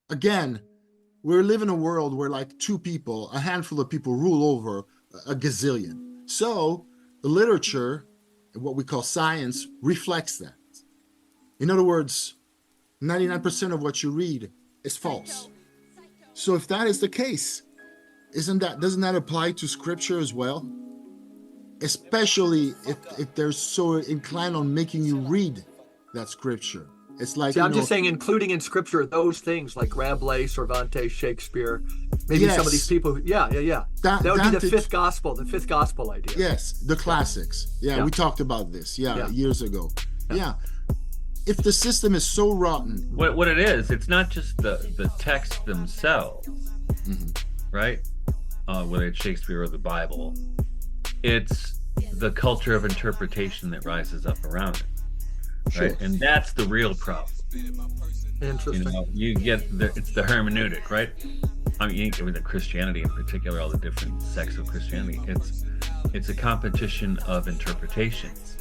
Again, we live in a world where like two people, a handful of people rule over a gazillion. So the literature, what we call science, reflects that. In other words, 99% of what you read is false. So if that is the case, doesn't that apply to scripture as well? Especially if they're so inclined on making you read that scripture. It's like, See, I'm just saying, including in scripture those things like Rabelais, Cervantes, Shakespeare, maybe some of these yes, people. Yeah. That would be the fifth gospel idea. yes, the classics. Yeah, Yeah. we talked about this, Yeah. years ago. Yeah. Yeah. If the system is so rotten, What it is, it's not just the text themselves, right? Whether it's Shakespeare or the Bible, it's the culture of interpretation that rises up around it. sure. Right, and that's the real problem. Interesting. You get it's the hermeneutic, right? I mean, with Christianity in particular, all the different sects of Christianity, it's a competition of interpretations,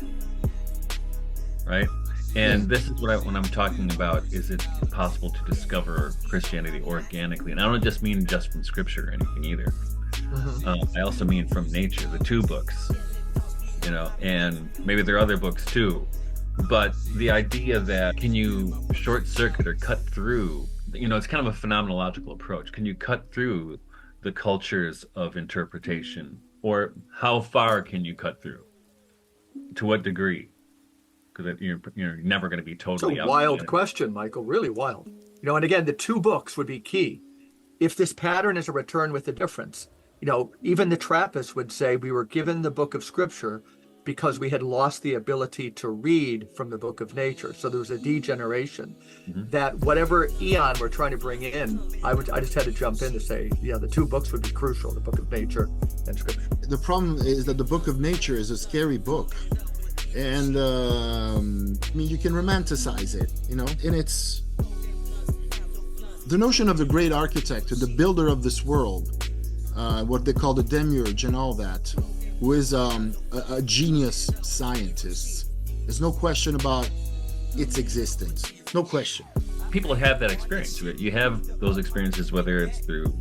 right? And this is when I'm talking about, is it possible to discover Christianity organically? And I don't just mean just from scripture or anything either. I also mean from nature, the two books, and maybe there are other books too. But the idea that can you short circuit or cut through, it's kind of a phenomenological approach. Can you cut through the cultures of interpretation? Or how far can you cut through? To what degree? Because you're never going to be totally It's a out. wild question, Michael, really wild. And again, the two books would be key. If this pattern is a return with a difference, even the Trappists would say we were given the book of scripture because we had lost the ability to read from the book of nature. So there was a degeneration that whatever eon we're trying to bring in, I just had to jump in to say, the two books would be crucial, the book of nature and scripture. The problem is that the book of nature is a scary book. And you can romanticize it, and it's the notion of the great architect, the builder of this world, what they call the demiurge and all that, who is a genius scientist. There's no question about its existence. No question. People have that experience. You have those experiences, whether it's through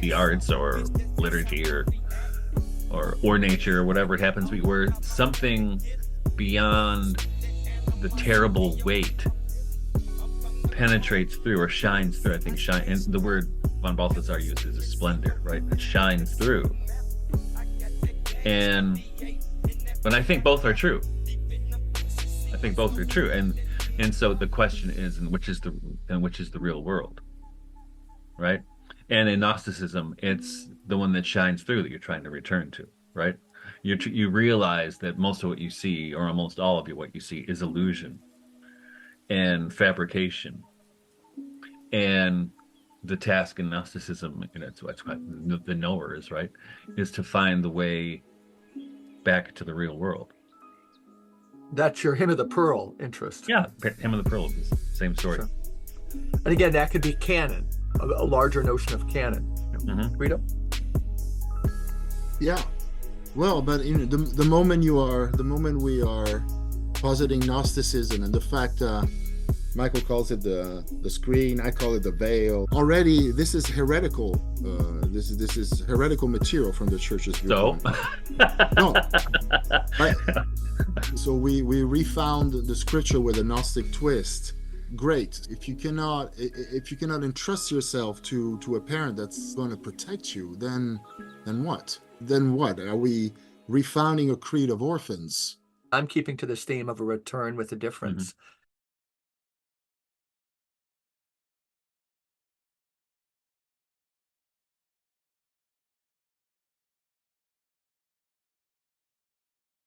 the arts or liturgy or nature or whatever it happens to be, where something beyond the terrible weight penetrates through or shines through. I think shine, and the word von Balthasar uses is splendor, right? It shines through. But I think both are true. And so the question is, which is the real world, right? And in Gnosticism, it's the one that shines through that you're trying to return to, right? You realize that most of what you see, or almost all of what you see, is illusion and fabrication. And the task in Gnosticism, it's what's the knowers, right, is to find the way back to the real world. That's your Hymn of the Pearl interest. Yeah, Hymn of the Pearl is the same story. Sure. And again, that could be canon, a larger notion of canon. Guido? Yeah. Well, but the moment we are positing Gnosticism, and the fact Michael calls it the screen, I call it the veil. Already, this is heretical. This is heretical material from the church's viewpoint. No. So we refound the scripture with a Gnostic twist. Great. If you cannot entrust yourself to a parent that's going to protect you, then what? Then what? Are we refounding a creed of orphans? I'm keeping to this theme of a return with a difference.